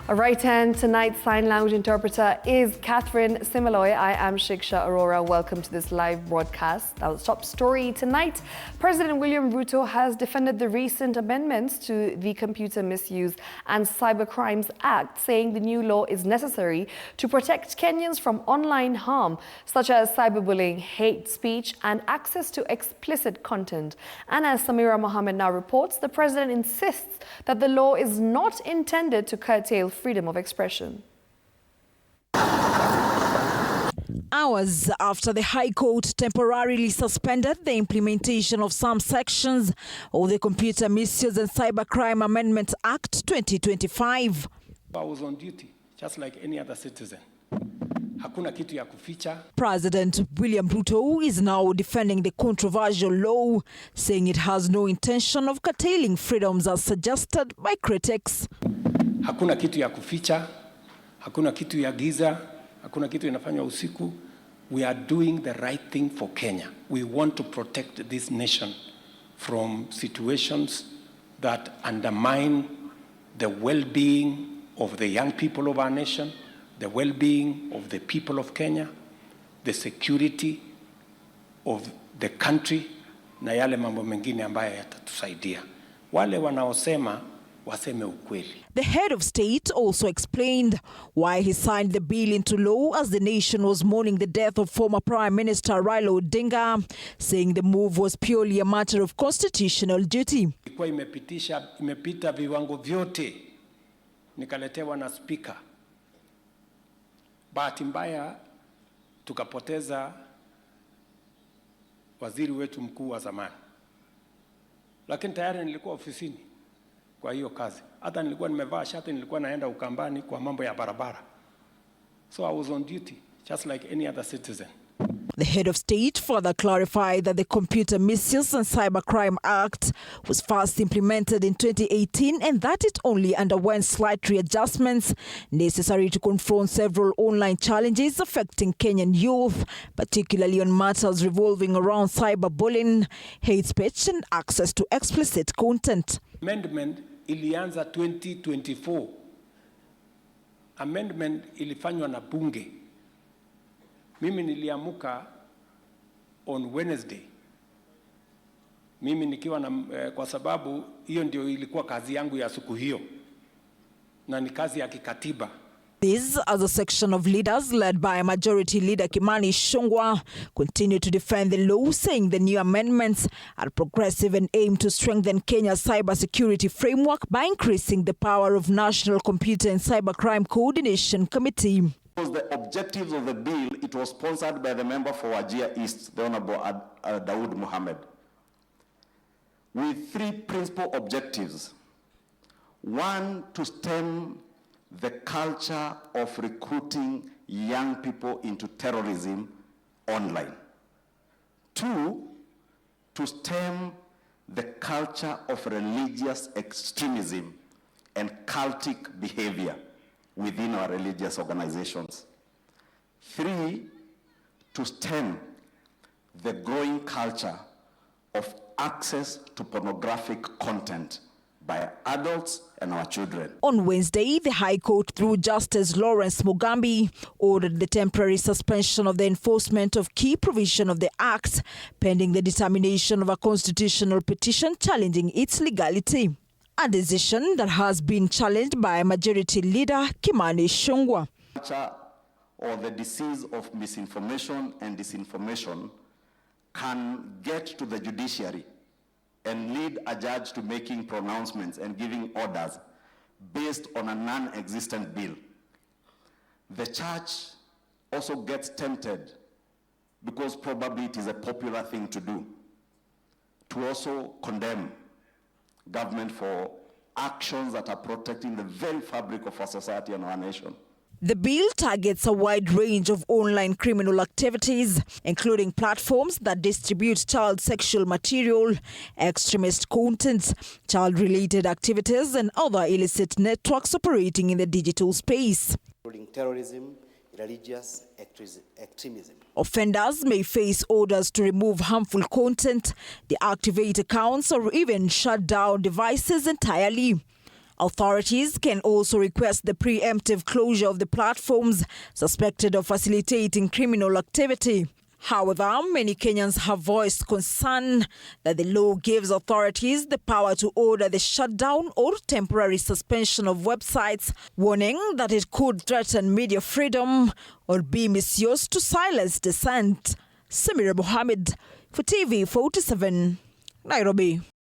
All right, and tonight's Sign Language interpreter is Catherine Simaloy. I am Shiksha Arora. Welcome to this live broadcast. Our top story tonight: President William Ruto has defended the recent amendments to the Computer Misuse and Cybercrimes Act, saying the new law is necessary to protect Kenyans from online harm, such as cyberbullying, hate speech, and access to explicit content. And as Samira Mohammed now reports, the president insists that the law is not intended to curtail freedom of expression. Hours after the High Court temporarily suspended the implementation of some sections of the Computer Misuse and Cybercrime Amendment Act 2025. I was on duty, just like any other citizen. Hakuna kitu ya kuficha. President William Ruto is now defending the controversial law, saying it has no intention of curtailing freedoms as suggested by critics. Hakuna kitu ya kuficha, hakuna kitu ya giza, hakuna kitu inafanywa usiku. We are doing the right thing for Kenya. We want to protect this nation from situations that undermine the well-being of the young people of our nation, the well-being of the people of Kenya, the security of the country, na yale mambo mengine ambayo yatatusaidia. Wale wanaosema waseme ukweli. The head of state also explained why he signed the bill into law as the nation was mourning the death of former Prime Minister Raila Odinga, saying the move was purely a matter of constitutional duty. Ilikuwa imepita viwango vyote, nikaletewa na speaker. Bahati mbaya tukapoteza waziri wetu mkuu wa zamani, lakini tayari nilikuwa ofisini kwa hiyo kazi. Hata nilikuwa nimevaa shati, nilikuwa naenda Ukambani kwa mambo ya barabara. So I was on duty, just like any other citizen. The head of state further clarified that the Computer Misuse and Cybercrime Act was first implemented in 2018 and that it only underwent slight readjustments necessary to confront several online challenges affecting Kenyan youth, particularly on matters revolving around cyberbullying, hate speech, and access to explicit content. Amendment ilianza 2024. Amendment ilifanywa na bunge. Mimi niliamuka on Wednesday. Mimi nikiwa na kwa sababu hiyo ndio ilikuwa kazi yangu ya siku hiyo. Na ni kazi ya kikatiba. This, as a section of leaders led by Majority Leader Kimani Ichung'wah continue to defend the law, saying the new amendments are progressive and aim to strengthen Kenya's cybersecurity framework by increasing the power of National Computer and Cybercrime Coordination Committee. The objectives of the bill, it was sponsored by the member for Wajir East, the Honorable Dawood Mohammed, with three principal objectives. One, to stem the culture of recruiting young people into terrorism online. Two, to stem the culture of religious extremism and cultic behavior within our religious organizations. Three, to stem the growing culture of access to pornographic content by adults and our children. On Wednesday, the High Court, through Justice Lawrence Mugambi, ordered the temporary suspension of the enforcement of key provision of the Act, pending the determination of a constitutional petition challenging its legality. A decision that has been challenged by Majority Leader Kimani Ichung'wah. Or the disease of misinformation and disinformation can get to the judiciary and lead a judge to making pronouncements and giving orders based on a non-existent bill. The church also gets tempted, because probably it is a popular thing to do, to also condemn government for actions that are protecting the very fabric of our society and our nation. The bill targets a wide range of online criminal activities, including platforms that distribute child sexual material, extremist content, child-related activities, and other illicit networks operating in the digital space. Including terrorism, religious extremism. Offenders may face orders to remove harmful content, deactivate accounts, or even shut down devices entirely. Authorities can also request the preemptive closure of the platforms suspected of facilitating criminal activity. However, many Kenyans have voiced concern that the law gives authorities the power to order the shutdown or temporary suspension of websites, warning that it could threaten media freedom or be misused to silence dissent. Samira Mohammed for TV 47, Nairobi.